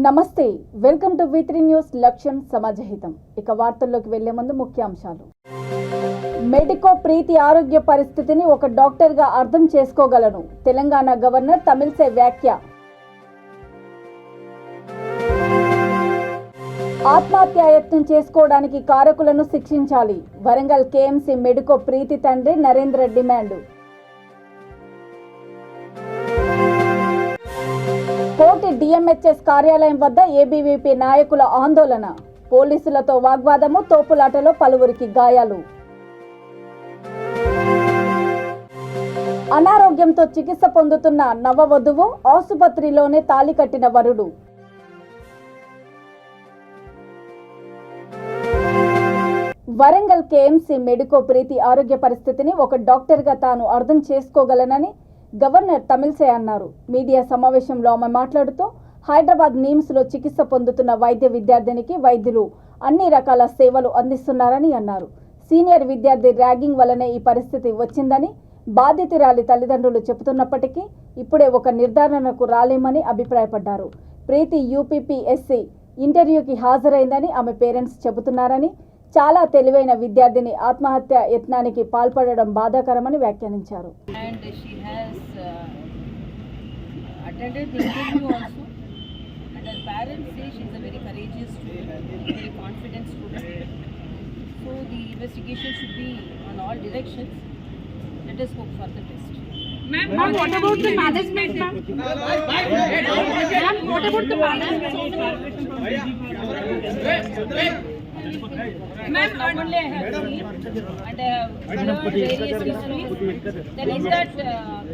నమస్తే, welcome to V3 news. లక్ష్యం సమాజహితం. ఇక వార్తల్లోకి వెళ్లే ముందు ముఖ్యాంశాలు. మెడికో ప్రీతి ఆరోగ్య పరిస్థితిని ఒక డాక్టర్గా అర్థం చేసుకోగలను. తెలంగాణ గవర్నర్ తమిళసై వ్యాఖ్య. ఆత్మహత్యాయత్నం చేసుకోవడానికి కారకులను శిక్షించాలి. వరంగల్ KMC మెడికో ప్రీతి తండ్రి నరేంద్ర డిమాండ్. కోటి DMHS కార్యాలయం వద్ద ABVP నాయకుల ఆందోళన. పోలీసులతో వాగ్వాదము, తోపులాటలో పలువురికి గాయాలు. అనారోగ్యంతో చికిత్స పొందుతున్న నవవధువు, ఆసుపత్రిలోనే తాళి కట్టిన వరుడు. వరంగల్ KMC మెడికో ప్రీతి ఆరోగ్య పరిస్థితిని ఒక డాక్టర్గా తాను అర్థం చేసుకోగలనని గవర్నర్ తమిళసై అన్నారు. మీడియా సమావేశంలో ఆమె మాట్లాడుతూ హైదరాబాద్ నిమ్స్లో చికిత్స పొందుతున్న వైద్య విద్యార్థినికి వైద్యులు అన్ని రకాల సేవలు అందిస్తున్నారని అన్నారు. సీనియర్ విద్యార్థి ర్యాగింగ్ వల్లనే ఈ పరిస్థితి వచ్చిందని బాధితురాలి తల్లిదండ్రులు చెబుతున్నప్పటికీ ఇప్పుడే ఒక నిర్ధారణకు రాలేమని అభిప్రాయపడ్డారు. ప్రీతి UPPSC ఇంటర్వ్యూకి హాజరైందని ఆమె పేరెంట్స్ చెబుతున్నారని, చాలా తెలివైన విద్యార్థిని ఆత్మహత్య యత్నానికి పాల్పడడం బాధాకరమని వ్యాఖ్యానించారు. Attended the interview also, and her parents say she is a very courageous student, very confident student. So the investigation should be on all directions. Let us hope for the best. Ma'am, what about the management, ma'am? Ma'am, what about the management? Ma'am, not only I have seen and I have heard various histories. Then is that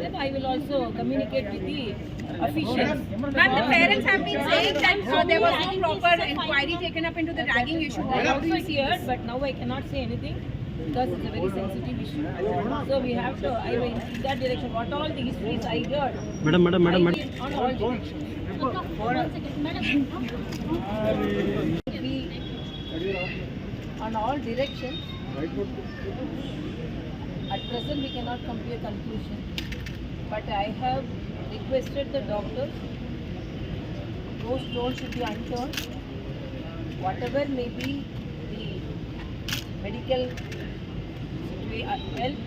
then I will also communicate with the officials. Ma'am, the parents have been saying that there was no proper inquiry taken up into the ragging issue. I also heard, but now I cannot say anything because it's a very sensitive issue. So we have to, I will in that direction. What all the histories I heard. Madam. On all directions. On all directions. At present we cannot come to a conclusion. But I have requested the doctors, no stone should be unturned. Whatever may be the medical health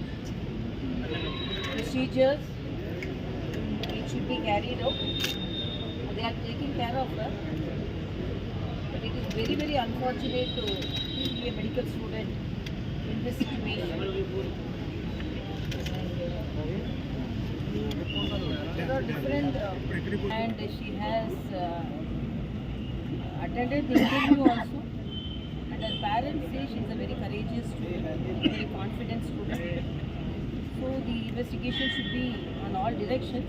procedures, it should be carried out. They are taking care of her. But it is very, very unfortunate to be a medical student in this situation. There are different and she has attended the interview also, and her parents say she is a very courageous student, very confident student. So the investigation should be on all directions.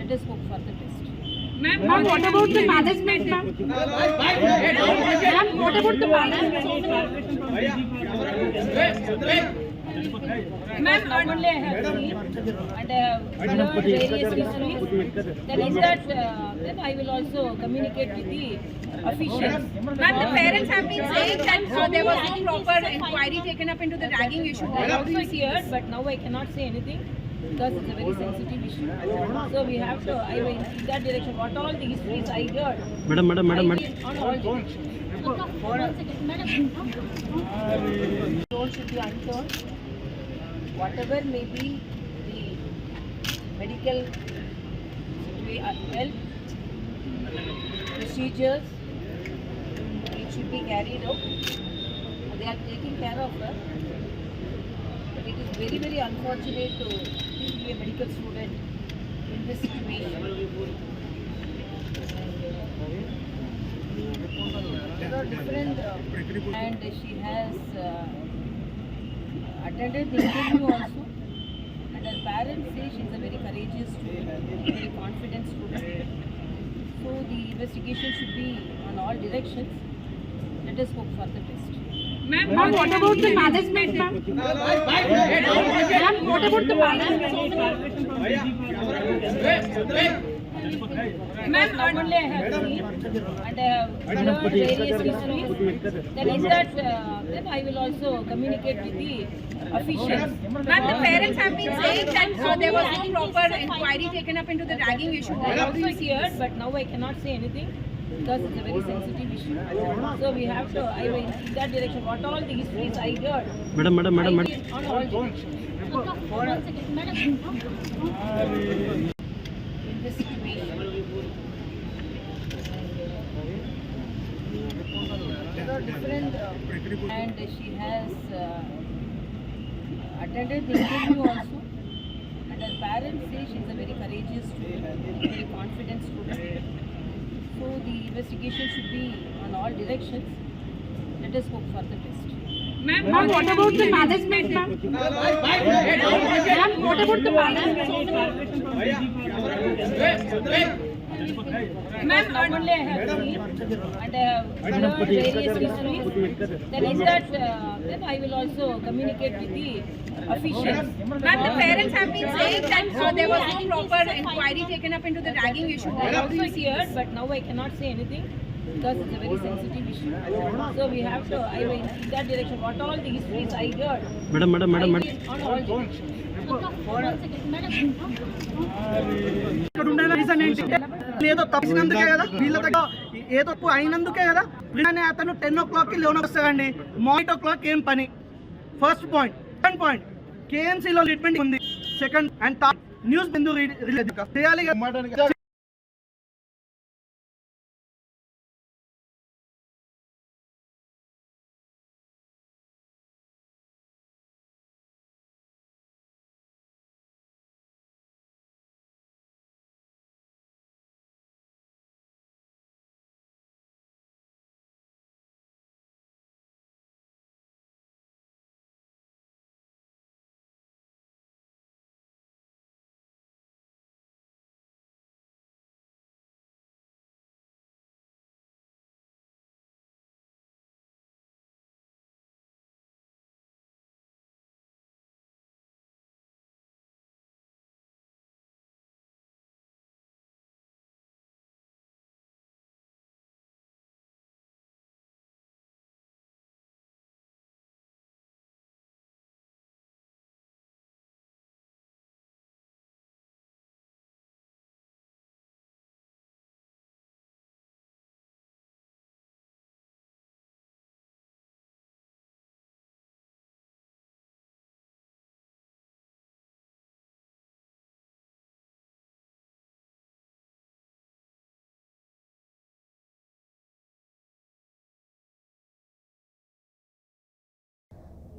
Let us hope for the best. Ma'am, what about the management, ma'am? Ma'am, what about the management? Ma'am, not only I have seen and I have heard various histories. Then is that then I will also communicate with the officials. Ma'am, the parents have been saying that there was no proper inquiry taken up into the ragging issue. I also heard, but now I cannot say anything because it's a very sensitive issue. So we have to, I will in that direction. What all the histories I heard. Madam. On all directions. Stone should be unturned. Whatever may be the medical health procedures, it should be carried out. They are taking care of her. But it is very, very unfortunate to be a medical student in this situation. There are different and she has attended the interview also, and her parents say she is a very courageous student, very confident student. So the investigation should be on all directions. Let us hope for the best. Ma'am, what about the management, ma'am? Ma'am, what about the management? Ma'am, not only I have seen and I have heard various histories. Then is that then I will also communicate with the officials. Ma'am, the parents have been saying that there was no proper inquiry taken up into the ragging issue. I also heard, but now I cannot say anything because it's a very sensitive issue. So we have to, I mean, in that direction, what all the histories I heard, Madam. I did on all directions. In this situation, there are different, and she has attended the interview also. And her parents say she's a very courageous student, very confident student. So the investigation should be on all directions. Let us hope for the best. Ma'am, what about the management, ma'am? Ma'am, what about the management? Ma'am, not only I have seen and I have heard various histories, then in that, then I will also communicate with the officials. Ma'am, the parents have been saying that there was no proper inquiry taken up into the ragging issue. I also heard, but now I cannot say anything because it's a very sensitive issue. So we have to, I mean, in that direction, what all the histories I heard, Madam. I did on all directions. ఇక్కడ ఉండాలి reason ఏంటి ఏదో తప్పినందుకే కదా వీళ్ళ దగ్గర ఏదో తప్పు అయినందుకే కదా అనే అతను 10 o'clock లోన్ వస్తాడండి మార్నింగ్ 8 o'clock ఏం పని ఫస్ట్ పాయింట్ సెకండ్ పాయింట్ కేఎంసీలో ట్రీట్మెంట్ ఉంది సెకండ్ అండ్ థర్డ్ న్యూస్ బిందు రిలీజ్ చేయాలి కదా.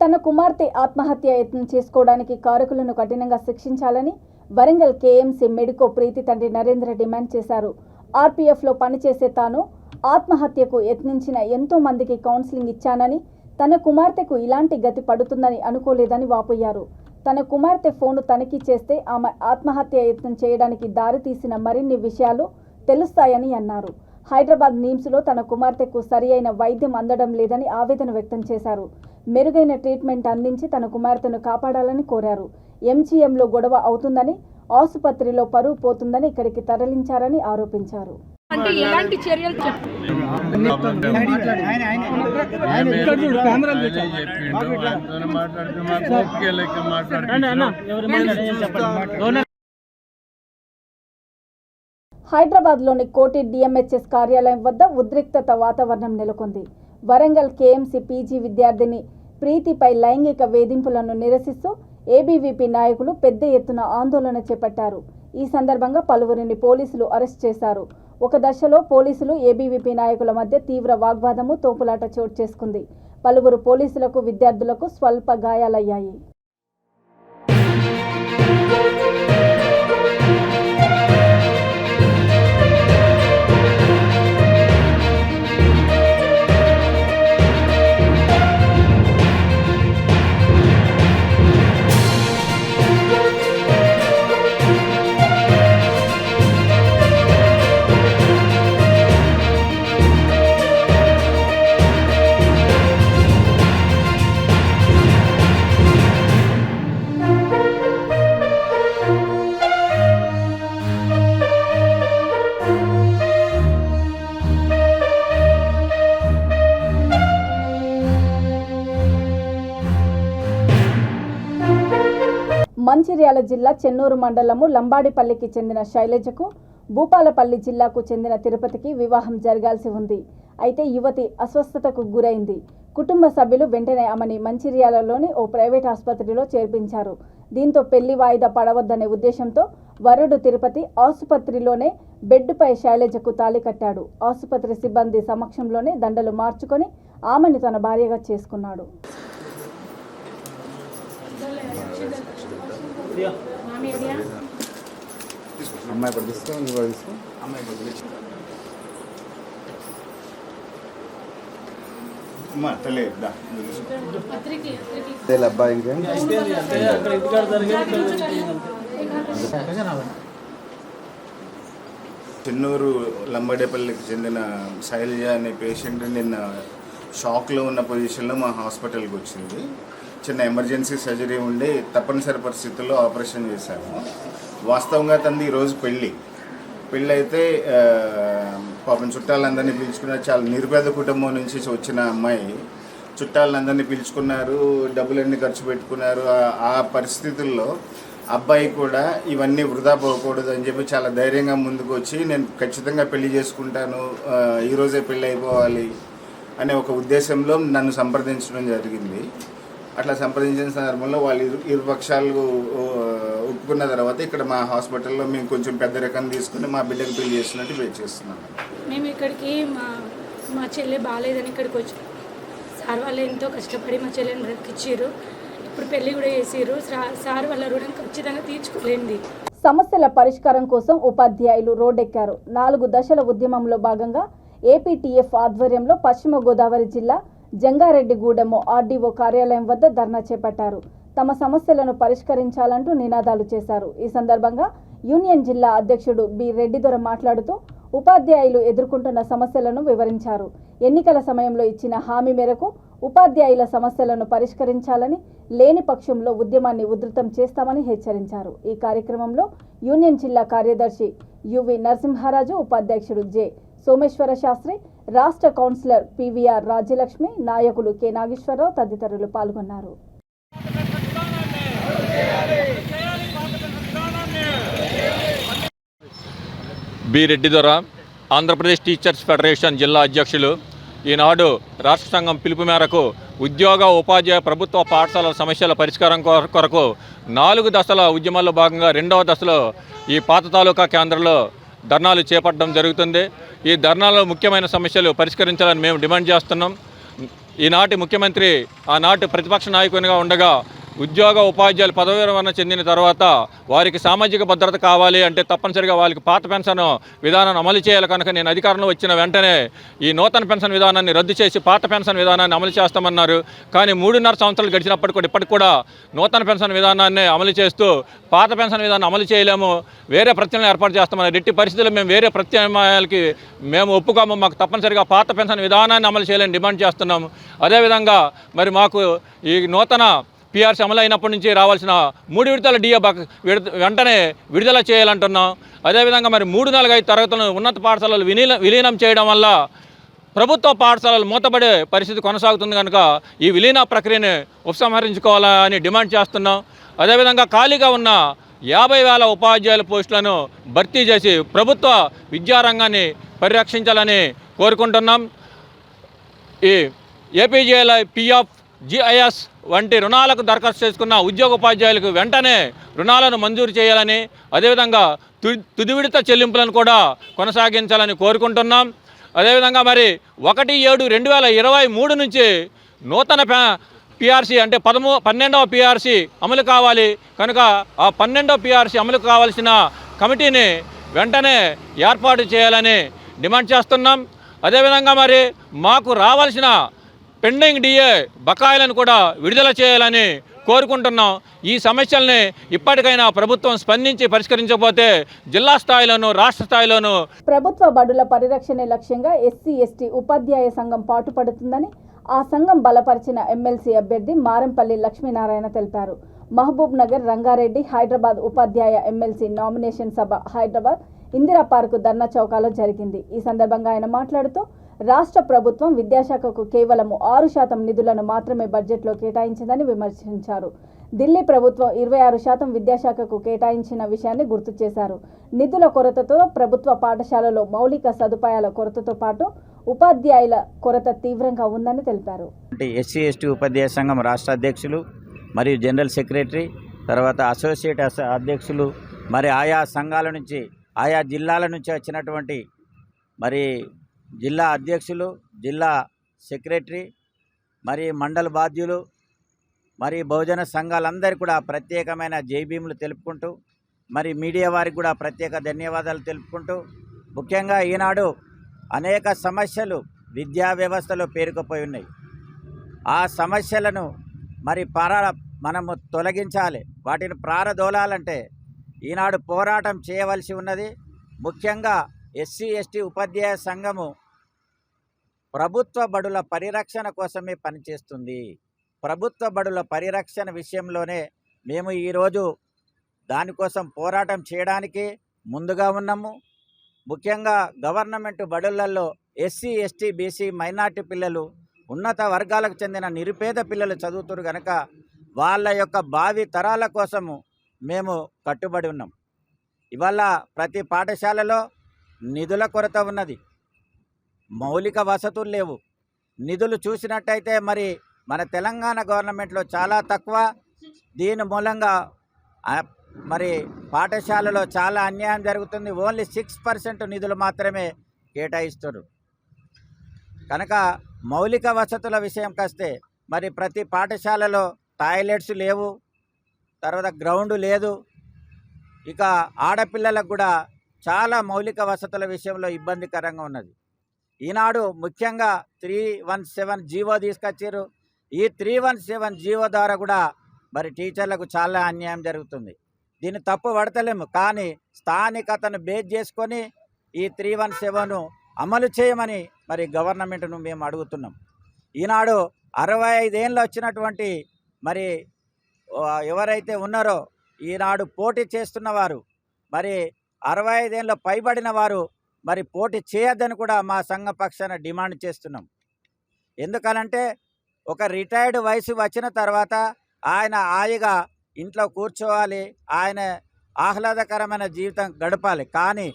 తన కుమార్తె ఆత్మహత్య యత్నం చేసుకోవడానికి కారకులను కఠినంగా శిక్షించాలని వరంగల్ కేఎంసీ మెడికో ప్రీతి తండ్రి నరేంద్ర డిమాండ్ చేశారు. ఆర్పీఎఫ్లో పనిచేసే తాను ఆత్మహత్యకు యత్నించిన ఎంతో మందికి కౌన్సిలింగ్ ఇచ్చానని, తన కుమార్తెకు ఇలాంటి గతి పడుతుందని అనుకోలేదని వాపోయారు. తన కుమార్తె ఫోను తనిఖీ చేస్తే ఆమె ఆత్మహత్య యత్నం చేయడానికి దారితీసిన మరిన్ని విషయాలు తెలుస్తాయని అన్నారు. హైదరాబాద్ నిమ్స్లో తన కుమార్తెకు సరియైన వైద్యం అందడం లేదని ఆవేదన వ్యక్తం చేశారు. మెరుగైన ట్రీట్మెంట్ అందించి తన కుమార్తెను కాపాడాలని కోరారు. ఎంజీఎంలో గొడవ అవుతుందని, ఆసుపత్రిలో పరువు పోతుందని ఇక్కడికి తరలించారని ఆరోపించారు. అంటే ఎలాంటి చర్యలు హైదరాబాద్లోని కోటి డిఎంహెచ్ఎస్ కార్యాలయం వద్ద ఉద్రిక్తత వాతావరణం నెలకొంది. వరంగల్ కేఎంసీ పీజీ విద్యార్థిని ప్రీతిపై లైంగిక వేధింపులను నిరసిస్తూ ఏబీవీపీ నాయకులు పెద్ద ఎత్తున ఆందోళన చేపట్టారు. ఈ సందర్భంగా పలువురిని పోలీసులు అరెస్ట్ చేశారు. ఒక దశలో పోలీసులు ఏబీవీపీ నాయకుల మధ్య తీవ్ర వాగ్వాదము, తోపులాట చోటు చేసుకుంది. పలువురు పోలీసులకు, విద్యార్థులకు స్వల్ప గాయాలయ్యాయి. మంచిర్యాల జిల్లా చెన్నూరు మండలము లంబాడిపల్లికి చెందిన శైలజకు భూపాలపల్లి జిల్లాకు చెందిన తిరుపతికి వివాహం జరగాల్సి ఉంది. అయితే యువతి అస్వస్థతకు గురైంది. కుటుంబ సభ్యులు వెంటనే ఆమెని మంచిర్యాలలోని ఓ ప్రైవేట్ ఆసుపత్రిలో చేర్పించారు. దీంతో పెళ్లి వాయిదా పడవద్దనే ఉద్దేశంతో వరుడు తిరుపతి ఆసుపత్రిలోనే బెడ్డుపై శైలజకు తాళి కట్టాడు. ఆసుపత్రి సిబ్బంది సమక్షంలోనే దండలు మార్చుకొని ఆమెను తన భార్యగా చేసుకున్నాడు. అమ్మాయి పట్టిస్తాం నువ్వు తీసుకో అమ్మాయి అమ్మా తెలియదు అబ్బాయి ఇంకా చెన్నూరు లంబడేపల్లికి చెందిన శైలజ అనే పేషెంట్ నిన్న షాక్లో ఉన్న పొజిషన్లో మా హాస్పిటల్కి వచ్చింది. చిన్న ఎమర్జెన్సీ సర్జరీ ఉండి తప్పనిసరి పరిస్థితుల్లో ఆపరేషన్ చేశాము. వాస్తవంగా తనది ఈరోజు పెళ్ళి అయితే పాపం చుట్టాలందరినీ పిలుచుకున్నారు. చాలా నిర్పేద కుటుంబం నుంచి వచ్చిన అమ్మాయి చుట్టాలందరినీ పిలుచుకున్నారు, డబ్బులన్నీ ఖర్చు పెట్టుకున్నారు. ఆ పరిస్థితుల్లో అబ్బాయి కూడా ఇవన్నీ వృధా పోకూడదు అని చెప్పి చాలా ధైర్యంగా ముందుకు వచ్చి నేను ఖచ్చితంగా పెళ్లి చేసుకుంటాను, ఈరోజే పెళ్ళి అయిపోవాలి అనే ఒక ఉద్దేశంలో నన్ను సంప్రదించడం జరిగింది. అట్లా సంప్రదించిన సందర్భంలో వాళ్ళు ఇరు పక్షాలు ఒప్పుకున్న తర్వాత ఇక్కడ మా హాస్పిటల్లో మేము కొంచెం పెద్ద రకం తీసుకుని మా బిడ్డకు పెళ్లి చేస్తున్నట్టు వెయిట్ చేస్తున్నాం. మేము ఇక్కడికి మా చెల్లె బాగాలేదని ఇక్కడికి వచ్చి సార్ వాళ్ళు ఎంతో కష్టపడి మా చెల్లెని బ్రతికిచ్చారు. ఇప్పుడు పెళ్లి కూడా చేసారు. సార్ వాళ్ళ రుణం ఖచ్చితంగా తీర్చుకోలేంది. సమస్యల పరిష్కారం కోసం ఉపాధ్యాయులు రోడ్డెక్కారు. 4 దశల ఉద్యమంలో భాగంగా ఏపీటీఎఫ్ ఆధ్వర్యంలో పశ్చిమ గోదావరి జిల్లా జంగారెడ్డిగూడెం ఆర్డీఓ కార్యాలయం వద్ద ధర్నా చేపట్టారు. తమ సమస్యలను పరిష్కరించాలంటూ నినాదాలు చేశారు. ఈ సందర్భంగా యూనియన్ జిల్లా అధ్యక్షుడు బి రెడ్డిదొర మాట్లాడుతూ ఉపాధ్యాయులు ఎదుర్కొంటున్న సమస్యలను వివరించారు. ఎన్నికల సమయంలో ఇచ్చిన హామీ మేరకు ఉపాధ్యాయుల సమస్యలను పరిష్కరించాలని, లేని పక్షంలో ఉద్యమాన్ని ఉధృతం చేస్తామని హెచ్చరించారు. ఈ కార్యక్రమంలో యూనియన్ జిల్లా కార్యదర్శి యువి నరసింహారాజు, ఉపాధ్యక్షుడు జె సోమేశ్వర శాస్త్రి, రాష్ట్ర కౌన్సిలర్ పివిఆర్ రాజ్యలక్ష్మి, నాయకులు కె నాగేశ్వరరావు తదితరులు పాల్గొన్నారు. బి రెడ్డిదొర, ఆంధ్రప్రదేశ్ టీచర్స్ ఫెడరేషన్ జిల్లా అధ్యక్షులు. ఈనాడు రాష్ట్ర సంఘం పిలుపు మేరకు ఉద్యోగ ఉపాధ్యాయ ప్రభుత్వ పాఠశాలల సమస్యల పరిష్కారం కొరకు 4 దశల ఉద్యమాల్లో భాగంగా 2వ దశలో ఈ పాత తాలూకా కేంద్రంలో ధర్నాలు చేపట్టడం జరుగుతుంది. ఈ ధర్నాలో ముఖ్యమైన సమస్యలు పరిష్కరించాలని మేము డిమాండ్ చేస్తున్నాం. ఈనాటి ముఖ్యమంత్రి ఆనాటి ప్రతిపక్ష నాయకునిగా ఉండగా ఉద్యోగ ఉపాధ్యాయులు పదవి విరమణ చెందిన తర్వాత వారికి సామాజిక భద్రత కావాలి అంటే తప్పనిసరిగా వాళ్ళకి పాత పెన్షన్ విధానాన్ని అమలు చేయాలి. కనుక నేను అధికారంలో వచ్చిన వెంటనే ఈ నూతన పెన్షన్ విధానాన్ని రద్దు చేసి పాత పెన్షన్ విధానాన్ని అమలు చేస్తామన్నారు. కానీ 3.5 సంవత్సరాలు గడిచినప్పటికి కూడా ఇప్పటికి కూడా నూతన పెన్షన్ విధానాన్ని అమలు చేస్తూ పాత పెన్షన్ విధానం అమలు చేయలేము, వేరే ప్రత్యామ్నాయం ఏర్పాటు చేస్తామన్నారు. ఎట్టి పరిస్థితుల్లో మేము వేరే ప్రత్యామ్నాయాలకి మేము ఒప్పుకోము. మాకు తప్పనిసరిగా పాత పెన్షన్ విధానాన్ని అమలు చేయాలని డిమాండ్ చేస్తున్నాము. అదేవిధంగా మరి మాకు ఈ నూతన పిఆర్సీ అమలు అయినప్పటి నుంచి రావాల్సిన 3 విడతల డిఏ వెంటనే విడుదల చేయాలంటున్నాం. అదేవిధంగా మరి 3, 4, 5 తరగతులను ఉన్నత పాఠశాలలు విలీనం చేయడం వల్ల ప్రభుత్వ పాఠశాలలు మూతపడే పరిస్థితి కొనసాగుతుంది. కనుక ఈ విలీన ప్రక్రియని ఉపసంహరించుకోవాలని డిమాండ్ చేస్తున్నాం. అదేవిధంగా ఖాళీగా ఉన్న 50,000 ఉపాధ్యాయుల పోస్టులను భర్తీ చేసి ప్రభుత్వ విద్యారంగాన్ని పరిరక్షించాలని కోరుకుంటున్నాం. ఈ ఏపీజేఎల్ఐ, పిఎఫ్, జిఐఎస్ వంటి రుణాలకు దరఖాస్తు చేసుకున్న ఉద్యోగ ఉపాధ్యాయులకు వెంటనే రుణాలను మంజూరు చేయాలని, అదేవిధంగా తుది విడత చెల్లింపులను కూడా కొనసాగించాలని కోరుకుంటున్నాం. అదేవిధంగా మరి 1/7/2023 నుంచి నూతన పిఆర్సీ అంటే 12వ పిఆర్సీ అమలు కావాలి. కనుక ఆ 12వ పిఆర్సీ అమలు కావాల్సిన కమిటీని వెంటనే ఏర్పాటు చేయాలని డిమాండ్ చేస్తున్నాం. అదేవిధంగా మరి మాకు రావాల్సిన పెండింగ్ డిఏ బకాయిలను కూడా విడుదల చేయాలని కోరుకుంటున్నాం. ఈ సమస్యల్ని ఇప్పటికైనా ప్రభుత్వం స్పందించి పరిష్కరించకపోతే జిల్లా స్థాయిలోనూ రాష్ట్ర స్థాయిలోనూ ప్రభుత్వ బడుల పరిరక్షణే లక్ష్యంగా ఎస్సీ/ఎస్టీ ఉపాధ్యాయ సంఘం పాటుపడుతుందని ఆ సంఘం బలపరిచిన ఎమ్మెల్సీ అభ్యర్థి మారంపల్లి లక్ష్మీనారాయణ తెలిపారు. మహబూబ్ నగర్, రంగారెడ్డి, హైదరాబాద్ ఉపాధ్యాయ ఎమ్మెల్సీ నామినేషన్ సభ హైదరాబాద్ ఇందిరా పార్కు ధర్నా చౌకాలో జరిగింది. ఈ సందర్భంగా ఆయన మాట్లాడుతూ రాష్ట్ర ప్రభుత్వం విద్యాశాఖకు కేవలం 6% నిధులను మాత్రమే బడ్జెట్లో కేటాయించిందని విమర్శించారు. ఢిల్లీ ప్రభుత్వం 26% విద్యాశాఖకు కేటాయించిన విషయాన్ని గుర్తు చేశారు. నిధుల కొరతతో ప్రభుత్వ పాఠశాలలో మౌలిక సదుపాయాల కొరతతో పాటు ఉపాధ్యాయుల కొరత తీవ్రంగా ఉందని తెలిపారు. ఎస్సీ ఎస్టీ ఉపాధ్యాయ సంఘం రాష్ట్ర అధ్యక్షులు మరియు జనరల్ సెక్రటరీ, తర్వాత అసోసియేట్ అధ్యక్షులు, మరి ఆయా సంఘాల నుంచి ఆయా జిల్లాల నుంచి వచ్చినటువంటి మరి జిల్లా అధ్యక్షులు, జిల్లా సెక్రటరీ, మరి మండల బాధ్యులు, మరి బహుజన సంఘాలందరికీ కూడా ప్రత్యేకమైన జైభీములు తెలుపుకుంటూ, మరి మీడియా వారికి కూడా ప్రత్యేక ధన్యవాదాలు తెలుపుకుంటూ, ముఖ్యంగా ఈనాడు అనేక సమస్యలు విద్యా వ్యవస్థలో పేరుకుపోయి ఉన్నాయి. ఆ సమస్యలను మరి మనము తొలగించాలి. వాటిని ప్రారదోలాలంటే ఈనాడు పోరాటం చేయవలసి ఉన్నది. ముఖ్యంగా ఎస్సీ ఎస్టీ ఉపాధ్యాయ సంఘము ప్రభుత్వ బడుల పరిరక్షణ కోసమే పనిచేస్తుంది. ప్రభుత్వ బడుల పరిరక్షణ విషయంలోనే మేము ఈరోజు దానికోసం పోరాటం చేయడానికి ముందుగా ఉన్నాము. ముఖ్యంగా గవర్నమెంట్ బడులలో ఎస్సీ ఎస్టీ బీసీ మైనార్టీ పిల్లలు, ఉన్నత వర్గాలకు చెందిన నిరుపేద పిల్లలు చదువుతున్నారు కనుక వాళ్ళ యొక్క భావి తరాల కోసము మేము కట్టుబడి ఉన్నాం. ఇవాళ ప్రతి పాఠశాలలో నిధుల కొరత ఉన్నది, మౌలిక వసతులు లేవు. నిధులు చూసినట్టయితే మరి మన తెలంగాణ గవర్నమెంట్లో చాలా తక్కువ. దీని మూలంగా మరి పాఠశాలలో చాలా అన్యాయం జరుగుతుంది. ఓన్లీ 6% నిధులు మాత్రమే కేటాయిస్తారు. కనుక మౌలిక వసతుల విషయం వస్తే మరి ప్రతి పాఠశాలలో టాయిలెట్స్ లేవు, తర్వాత గ్రౌండ్ లేదు. ఇక ఆడపిల్లలకు కూడా చాలా మౌలిక వసతుల విషయంలో ఇబ్బందికరంగా ఉన్నది. ఈనాడు ముఖ్యంగా 317 జీవో తీసుకొచ్చారు. ఈ 317 జీవో ద్వారా కూడా మరి టీచర్లకు చాలా అన్యాయం జరుగుతుంది. దీన్ని తప్పు పడతలేము, కానీ స్థానికతను బేస్ చేసుకొని ఈ 317ను అమలు చేయమని మరి గవర్నమెంట్ను మేము అడుగుతున్నాం. ఈనాడు 65 ఏళ్ళు వచ్చినటువంటి మరి ఎవరైతే ఉన్నారో ఈనాడు పోటీ చేస్తున్నవారు, మరి 65 ఏళ్ళ పైబడిన వారు మరి పోటీ చేయొద్దని కూడా మా సంఘ పక్షాన డిమాండ్ చేస్తున్నాం. ఎందుకనంటే ఒక రిటైర్డ్ వయసు వచ్చిన తర్వాత ఆయన హాయిగా ఇంట్లో కూర్చోవాలి, ఆయన ఆహ్లాదకరమైన జీవితం గడపాలి. కానీ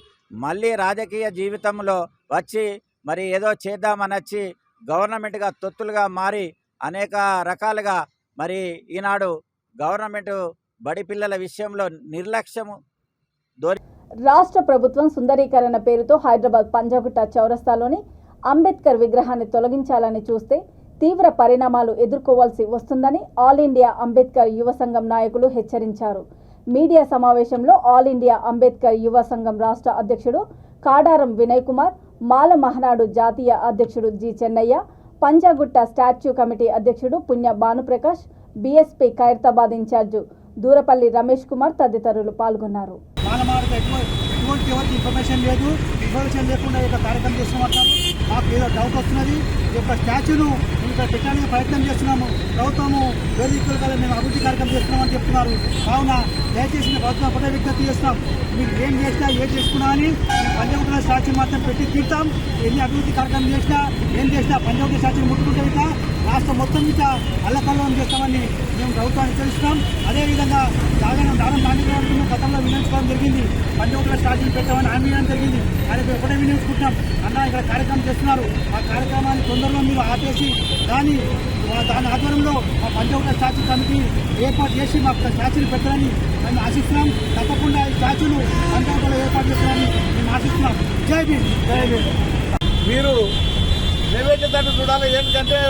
మళ్ళీ రాజకీయ జీవితంలో వచ్చి మరి ఏదో చేద్దామని వచ్చి గవర్నమెంట్గా తొత్తులుగా మారి అనేక రకాలుగా మరి ఈనాడు గవర్నమెంట్ బడి పిల్లల విషయంలో నిర్లక్ష్యము. రాష్ట్ర ప్రభుత్వం సుందరీకరణ పేరుతో హైదరాబాద్ పంజాగుట్ట చౌరస్తాలోని అంబేద్కర్ విగ్రహాన్ని తొలగించాలని చూస్తే తీవ్ర పరిణామాలు ఎదుర్కోవాల్సి వస్తుందని ఆల్ ఇండియా అంబేద్కర్ యువ సంఘం నాయకులు హెచ్చరించారు. మీడియా సమావేశంలో ఆల్ ఇండియా అంబేద్కర్ యువ సంఘం రాష్ట్ర అధ్యక్షుడు కాడారం వినయ్ కుమార్, మాల మహనాడు జాతీయ అధ్యక్షుడు G Chennaiah, Panjagutta statue committee అధ్యక్షుడు పుణ్య భానుప్రకాష్, బీఎస్పీ ఖైరతాబాద్ ఇన్ఛార్జు దూరపల్లి రమేష్ కుమార్ తదితరులు పాల్గొన్నారు. ఎటువంటి ఎవరికి ఇన్ఫర్మేషన్ లేదు, ఇన్ఫర్మేషన్ లేకుండా ఈ కార్యక్రమం చేస్తున్నట్టు మాకు ఏదో డౌట్ వస్తున్నది. ఈ యొక్క స్టాచ్యూను ఇక్కడ పెట్టడానికి ప్రయత్నం చేస్తున్నాము. ప్రభుత్వము వేదికలు కదా మేము అభివృద్ధి కార్యక్రమం చేస్తున్నామని చెప్తున్నారు. కావున దయచేసి ప్రభుత్వం ఒకటే విజ్ఞప్తి చేస్తున్నాం, మీరు ఏం చేసినా ఏం చేసుకున్నా అని పంజాగుట్ట స్టాచ్యూ మాత్రం పెట్టి తీర్తాం. ఎన్ని అభివృద్ధి కార్యక్రమం చేసినా ఏం చేసినా పంజాగుట్ట స్టాచ్యూని ముట్టుకుంటే ఇంకా రాష్ట్రం మొత్తం ఇంకా అల్లకల్లోలం చేస్తామని మేము ప్రభుత్వాన్ని తెలుస్తున్నాం. అదేవిధంగా దానం నాణ్యత గతంలో వినియోగించుకోవడం జరిగింది. పంజాగుట్ట స్టాచ్యూని పెట్టామని హామీ ఇవ్వడం జరిగింది. అది ఒకటే వినియోగించుకుంటున్నాం. అన్న ఇక్కడ కార్యక్రమం చేస్తున్నారు, ఆ కార్యక్రమాన్ని తొందరలో మీరు ఆపేసి దాని ఆధ్వర్యంలో మా పంజాగుట్ట స్టాచ్యూ కమిటీ ఏర్పాటు చేసి మాకు స్టాచ్యూని పెట్టాలని మేము ఆశిస్తున్నాం. తప్పకుండా ఈ స్టాచ్యూను పంజాగుట్టలో ఏర్పాటు చేస్తామని మేము ఆశిస్తున్నాం. జై భీమ్, జై భీమ్. మీరు నివేదికను చూడాలి. ఏంటంటే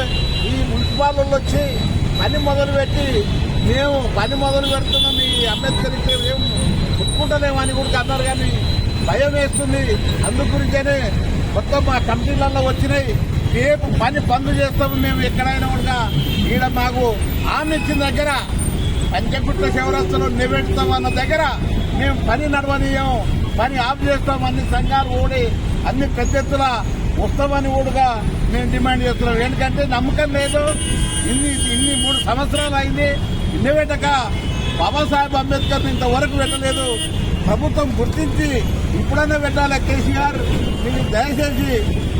ఈ మున్సిపాలిటీలో వచ్చి పని మొదలుపెట్టి మేము పని మొదలు పెడుతున్నాం, ఈ అంబేద్కర్ ఏం ఒప్పుకుంటలేమని కూడా అన్నారు. కానీ భయం వేస్తుంది. అందు గురించేనే మొత్తం మా కమిటీలలో వచ్చినాయి. రేపు పని బంద్ చేస్తాము మేము ఎక్కడైనా కూడా. ఈడ మాకు హామీ ఇచ్చిన దగ్గర పంచగుట్ట చౌరస్తాలో నిలబెడతామన్న దగ్గర మేము పని నడవనీయం, పని ఆఫ్ చేస్తాం. అన్ని సంఘాలు ఓడి అన్ని పెద్ద ఎత్తున వస్తామని కూడా మేము డిమాండ్ చేస్తున్నాం. ఎందుకంటే నమ్మకం లేదు. ఇన్ని 3 సంవత్సరాలు అయింది నిలబెట్టక. బాబాసాహెబ్ అంబేద్కర్ ఇంతవరకు పెట్టలేదు. ప్రభుత్వం గుర్తించి ఇప్పుడైనా పెట్టాలి. కేసీఆర్ మీరు దయచేసి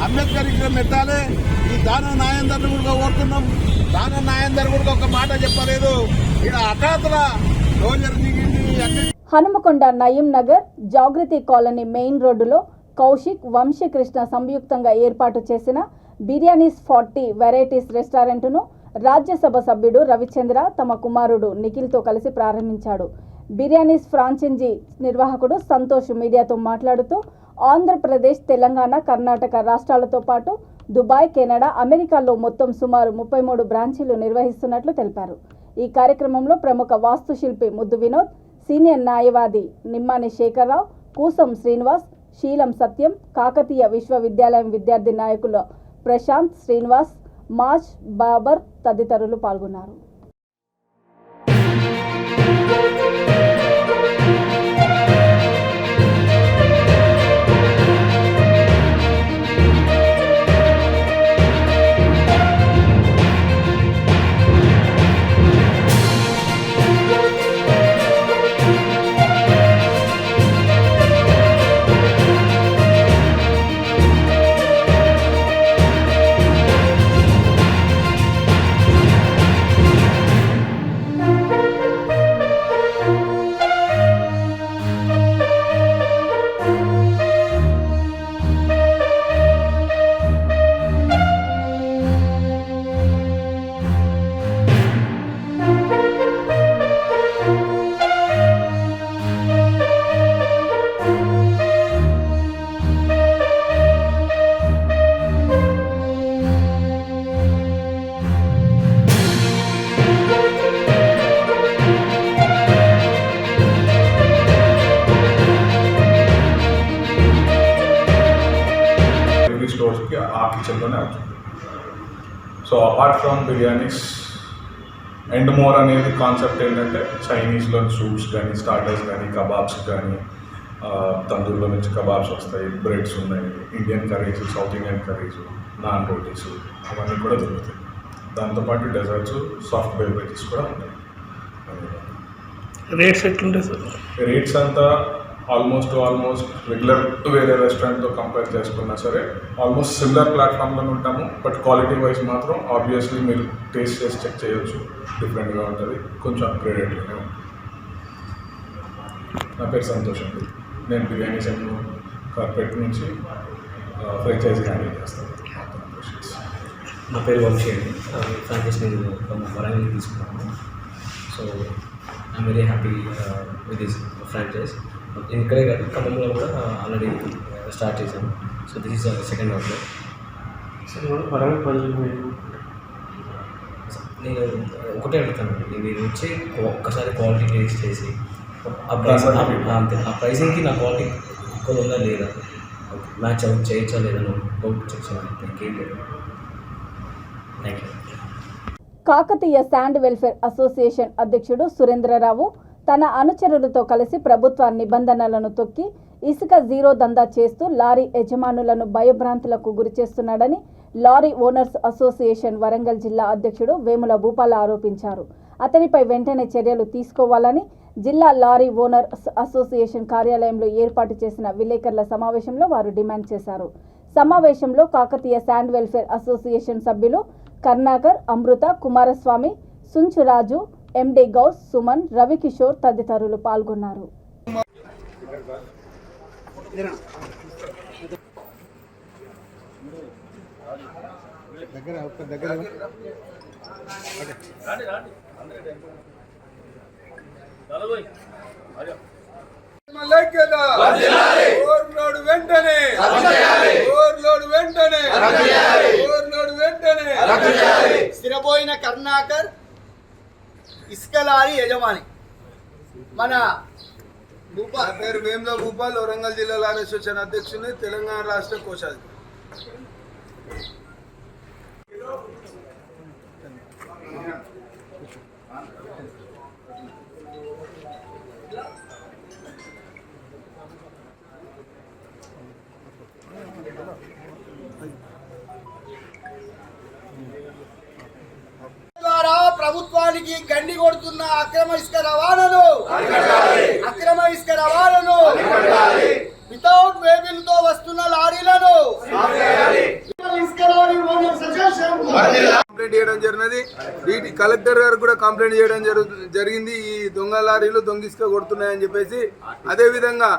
అంబేద్కర్ విగ్రహం పెట్టాలి. ఈ దానం నాయందర్ని కూడా కోరుతున్నాం. దానం నాయందర్ కూడా ఒక మాట చెప్పలేదు. ఇక్కడ అకాతల రోజర్ దిగింది. హనుమకొండ నయీం నగర్ జాగృతి కాలనీ మెయిన్ రోడ్డులో కౌశిక్ వంశీకృష్ణ సంయుక్తంగా ఏర్పాటు చేసిన బిర్యానీస్ 40 వెరైటీస్ రెస్టారెంట్ను రాజ్యసభ సభ్యుడు రవిచంద్ర తమ కుమారుడు నిఖిల్తో కలిసి ప్రారంభించాడు. బిర్యానీస్ ఫ్రాంచైజీ నిర్వాహకుడు సంతోష్ మీడియాతో మాట్లాడుతూ ఆంధ్రప్రదేశ్, తెలంగాణ, కర్ణాటక రాష్ట్రాలతో పాటు దుబాయ్, కెనడా, అమెరికాలో మొత్తం సుమారు 33 బ్రాంచీలు నిర్వహిస్తున్నట్లు తెలిపారు. ఈ కార్యక్రమంలో ప్రముఖ వాస్తుశిల్పి ముద్దు వినోద్, సీనియర్ న్యాయవాది నిమ్మాని శేఖర్రావు, కూసం శ్రీనివాస్, శీలం సత్యం, కాకతీయ విశ్వవిద్యాలయం విద్యార్థి నాయకులు ప్రశాంత్, శ్రీనివాస్, మాజ్, బాబర్ తదితరులు పాల్గొన్నారు. స్టోర్స్కి ఆ కిచెన్లోనే అవుతుంది. So apart from biryanis and more అనేది కాన్సెప్ట్ ఏంటంటే చైనీస్లో సూప్స్ కానీ, స్టార్టర్స్ కానీ, కబాబ్స్ కానీ, తందూరులో నుంచి కబాబ్స్ వస్తాయి, బ్రెడ్స్ ఉన్నాయి, Indian curries, south Indian curries, non rotis అవన్నీ కూడా దొరుకుతాయి. దాంతోపాటు డెజర్ట్స్, సాఫ్ట్ బెవరేజెస్ కూడా ఉన్నాయి. రేట్స్ ఎట్లుంటాయి సార్? రేట్స్ అంతా ఆల్మోస్ట్ రెగ్యులర్ వేరే రెస్టారెంట్తో కంపేర్ చేసుకున్నా సరే ఆల్మోస్ట్ సిమిలర్ ప్లాట్ఫామ్లో ఉంటాము. బట్ క్వాలిటీ వైజ్ మాత్రం ఆబ్వియస్లీ మీరు టేస్ట్ చేసి చెక్ చేయొచ్చు, డిఫరెంట్గా ఉంటుంది, కొంచెం అప్గ్రేడెడ్గానే ఉంటుంది. నా పేరు సంతోష్ అండి. నేను బిర్యానీ సెంటర్ కార్పొరేట్ నుంచి ఫ్రాంచైజీ హ్యాండిల్ చేస్తాను. నా పేరు వంశీ అండి. ఫ్రాంచైజ్ నేను వరంగల్ తీసుకున్నాను. So I'm very happy with this franchise. ఇక్కడే కాదు, ఖమ్మంలో కూడా ఆల్రెడీ స్టార్ట్ చేశాను. So this is second outlet. నేను ఒకటే అడుగుతానండి, మీరు వచ్చి ఒక్కసారి క్వాలిటీ టేస్ట్ చేసి ఆ ప్రైసింగ్ అంతే, ఆ ప్రైసింగ్కి నా క్వాలిటీ ఎక్కువ ఉందా లేదా, మ్యాచ్ అవుట్ చేయొచ్చా లేదా డౌట్ చెక్ చేయాలి. ఇంకేం లేదు. Thank you. Kakatiya sand welfare association అధ్యక్షుడు సురేంద్రరావు తన అనుచరులతో కలిసి ప్రభుత్వ నిబంధనలను తొక్కి ఇసుక జీరో దందా చేస్తూ లారీ యజమానులను భయభ్రాంతులకు గురిచేస్తున్నాడని లారీ ఓనర్స్ అసోసియేషన్ వరంగల్ జిల్లా అధ్యక్షుడు వేముల భూపాల ఆరోపించారు. అతనిపై వెంటనే చర్యలు తీసుకోవాలని జిల్లా లారీ ఓనర్స్ అసోసియేషన్ కార్యాలయంలో ఏర్పాటు చేసిన విలేకరుల సమావేశంలో వారు డిమాండ్ చేశారు. సమావేశంలో కాకతీయ శాండ్ వెల్ఫేర్ అసోసియేషన్ సభ్యులు కర్ణాకర్, అమృత, కుమారస్వామి, సుంచురాజు, ఎండి గౌస్, సుమన్, రవికిషోర్ తదితరులు పాల్గొన్నారు. స్థిరపోయిన కర్ణాకర్ ఇసుక లారీ యజమాని. మన పేరు వేముల భూపాల్, వరంగల్ జిల్లా లారీ అసోసియేషన్ అధ్యక్షుని, తెలంగాణ రాష్ట్ర కోశాధికారి. ప్రభుత్వానికి గండి కొడుతున్న అక్రమ ఇసుక రవాణాను వితౌట్ వేబిల్తో వస్తున్న లారీలను కంప్లైంట్ చేయడం జరిగినది. కలెక్టర్ గారు కూడా కంప్లైంట్ చేయడం జరిగింది. ఈ దొంగ లారీలు దొంగిసుక కొడుతున్నాయని చెప్పేసి. అదేవిధంగా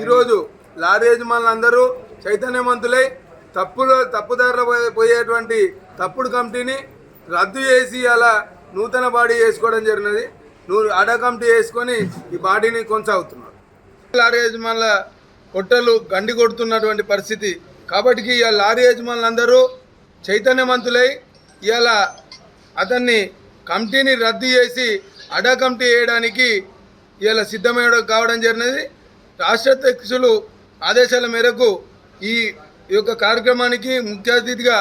ఈరోజు లారీ యజమానులందరూ చైతన్యవంతులై తప్పుదారులు పోయేటువంటి తప్పుడు కమిటీని రద్దు చేసి అలా నూతన బాడీ వేసుకోవడం జరిగినది. అడ కమిటీ వేసుకొని ఈ బాడీని కొనసాగుతున్నారు. లారీ యజమానుల పొట్టలు గండి కొడుతున్నటువంటి పరిస్థితి కాబట్టి ఈ లారీ యజమానులందరూ చైతన్యవంతులై ఇవాళ అతన్ని కమిటీని రద్దు చేసి అడ కమిటీ వేయడానికి ఇవాళ సిద్ధమైన కావడం జరిగినది. రాష్ట్ర అధ్యక్షులు ఆదేశాల మేరకు ఈ యొక్క కార్యక్రమానికి ముఖ్య అతిథిగా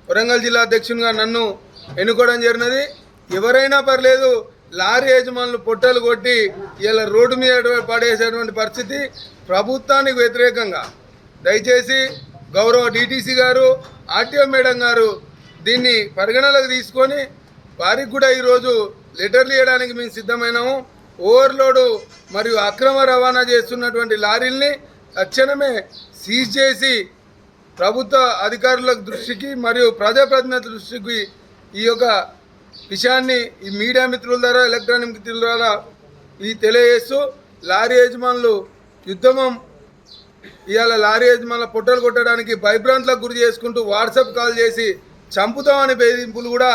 వరంగల్ జిల్లా అధ్యక్షునిగా నన్ను ఎన్నుకోవడం జరిగినది. ఎవరైనా పర్లేదు, లారీ యజమానులు పొట్టలు కొట్టి ఇలా రోడ్డు మీద పడేసేటువంటి పరిస్థితి ప్రభుత్వానికి వ్యతిరేకంగా. దయచేసి గౌరవ డిటిసి గారు, ఆర్టీఓ మేడం గారు దీన్ని పరిగణలోకి తీసుకొని వారికి కూడా ఈరోజు లెటర్లు ఇవ్వడానికి మేము సిద్ధమైనాము. ఓవర్లోడు మరియు అక్రమ రవాణా చేస్తున్నటువంటి లారీల్ని తక్షణమే సీజ్ చేసి ప్రభుత్వ అధికారుల దృష్టికి మరియు ప్రజాప్రతినిధుల దృష్టికి ఈ యొక్క విషయాన్ని ఈ మీడియా మిత్రుల ద్వారా, ఎలక్ట్రానిక్ మిత్రుల ద్వారా ఇది తెలియజేస్తూ లారీ యజమానులు యుద్ధమం ఇవాళ లారీ యజమానుల పొట్టలు కొట్టడానికి భయభ్రాంతులకు గురి చేసుకుంటూ వాట్సాప్ కాల్ చేసి చంపుతామని బెదిరింపులు కూడా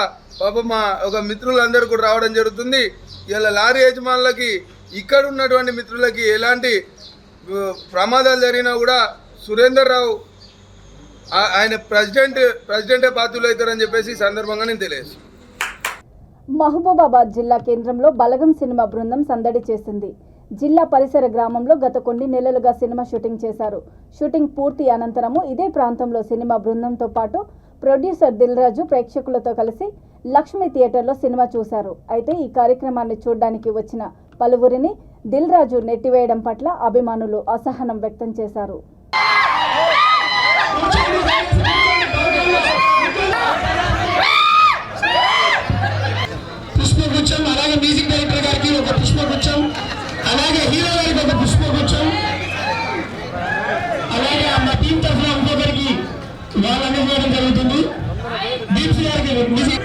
మా ఒక మిత్రులందరూ కూడా రావడం జరుగుతుంది. ఇవాళ లారీ యజమానులకి ఇక్కడ ఉన్నటువంటి మిత్రులకి ఎలాంటి ప్రమాదాలు జరిగినా కూడా సురేందర్ రావు ఆయన ప్రెసిడెంటే బాధ్యులు అవుతారని చెప్పేసి ఈ సందర్భంగా నేను తెలియజేస్తాను. మహబూబాబాద్ జిల్లా కేంద్రంలో బలగం సినిమా బృందం సందడి చేసింది. జిల్లా పరిసర గ్రామంలో గత కొన్ని నెలలుగా సినిమా షూటింగ్ చేశారు. షూటింగ్ పూర్తి అనంతరము ఇదే ప్రాంతంలో సినిమా బృందంతో పాటు ప్రొడ్యూసర్ దిల్ రాజు ప్రేక్షకులతో కలిసి లక్ష్మీ థియేటర్లో సినిమా చూశారు. అయితే ఈ కార్యక్రమాన్ని చూడడానికి వచ్చిన పలువురిని దిల్ రాజు నెట్టివేయడం పట్ల అభిమానులు అసహనం వ్యక్తం చేశారు. పుష్పగుచ్చం, అలాగే మ్యూజిక్ డైరెక్టర్ గారికి ఒక పుష్పగుచ్చం, అలాగే హీరో గారికి ఒక పుష్పగుచ్చం, అలాగే మా టీం తరఫున ఇంకొకరికి వాళ్ళని ఇవ్వడం జరుగుతుంది. దీప్సి గారికి మ్యూజిక్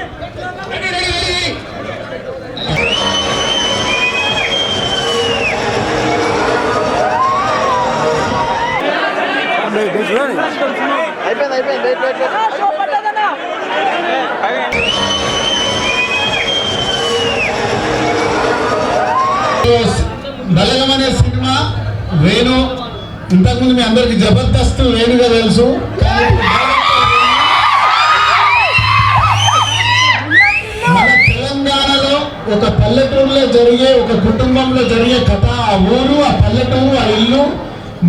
బలగం అనే సినిమా వేణు ఇంతకుముందు మీ అందరికి జబర్దస్త్ వేణుగా తెలుసు. మన తెలంగాణలో ఒక పల్లెటూరులో జరిగే, ఒక కుటుంబంలో జరిగే కథ, ఆ ఊరు, ఆ పల్లెటూరు, ఆ ఇల్లు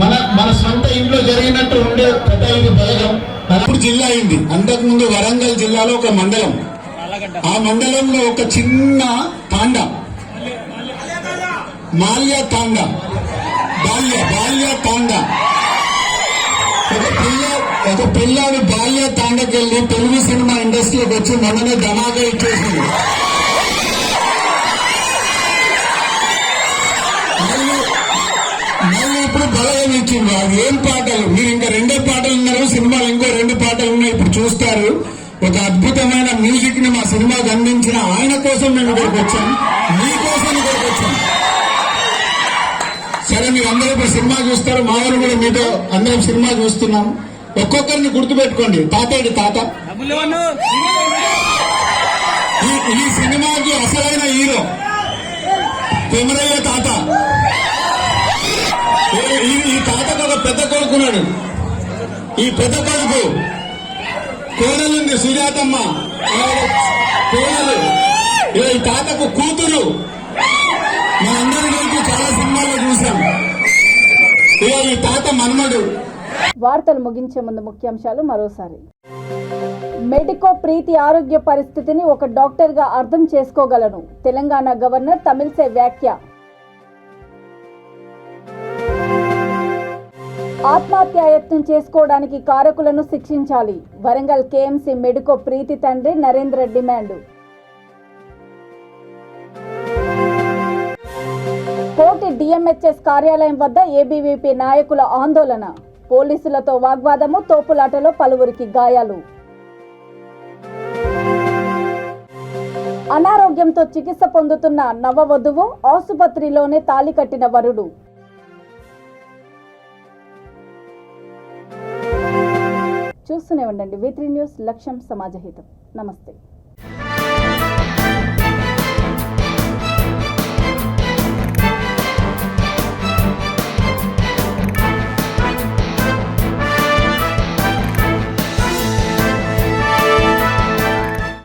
మన సొంత ఇంట్లో జరిగినట్టు ఉండే కథ ఇది బలగం. అప్పుడు జిల్లా అయింది. అంతకుముందు వరంగల్ జిల్లాలో ఒక మండలం, ఆ మండలంలో ఒక చిన్న తాండా, మాల్యా తాండా, బాల్య తాండా, ఒక పిల్లాడు బాల్య తాండకి వెళ్ళి తెలుగు సినిమా ఇండస్ట్రీకి వచ్చి మొన్ననే ధమాగా ఇచ్చేసింది. మళ్ళీ ఇప్పుడు బలగం ఇచ్చింది. అది ఏం పాటలు, మీరు ఇంకా 2 పాటలు ఉన్నారు, సినిమాలు ఇంకో 2 పాటలు ఉన్నాయి, ఇప్పుడు చూస్తారు. ఒక అద్భుతమైన మ్యూజిక్ ని మా సినిమాకి అందించిన ఆయన కోసం మేము ఇక్కడికి వచ్చాం, మీకోసం ఇక్కడికి వచ్చాం. సరే, మీరు అందరూ ఇప్పుడు సినిమా చూస్తారు, మా వారు కూడా మీతో అందరం సినిమా చూస్తున్నాం. ఒక్కొక్కరిని గుర్తుపెట్టుకోండి. తాతేడి తాత ఈ సినిమాకి అసలైన హీరో కొమరయ్య తాత. ఈ తాతకు ఒక పెద్ద కొడుకున్నాడు. ఈ పెద్ద కొడుకు కోడలుంది సుజాతమ్మ, కోడలు. ఈ తాతకు కూతురు. మనందరి గురించి చాలా సినిమాల్లో చూసాం. ఈ తాత మన్మడు. వార్తలు ముగించే ముందు ముఖ్యాంశాలు మరోసారి. మెడికో ప్రీతి ఆరోగ్య పరిస్థితిని ఒక డాక్టర్గా అర్థం చేసుకోగలను. తెలంగాణ గవర్నర్ తమిళసై వ్యాఖ్య. ఆత్మహత్యాయత్నం చేసుకోవడానికి కారకులను శిక్షించాలి. వరంగల్ కేఎంసీ మెడికో ప్రీతి తండ్రి నరేంద్ర డిమాండ్. కోటి డిఎంఎస్ ఎన్హెచ్ఎస్ కార్యాలయం వద్ద ఏబీవీపీ నాయకుల ఆందోళన, పోలీసులతో వాగ్వాదము, తోపులాటలో పలువురికి గాయాలు. అనారోగ్యంతో చికిత్స పొందుతున్న నవవధువు, ఆసుపత్రిలోనే తాళి కట్టిన వరుడు. చూస్తూనే ఉండండి V3 న్యూస్, లక్ష్యం సమాజహితం. నమస్తే.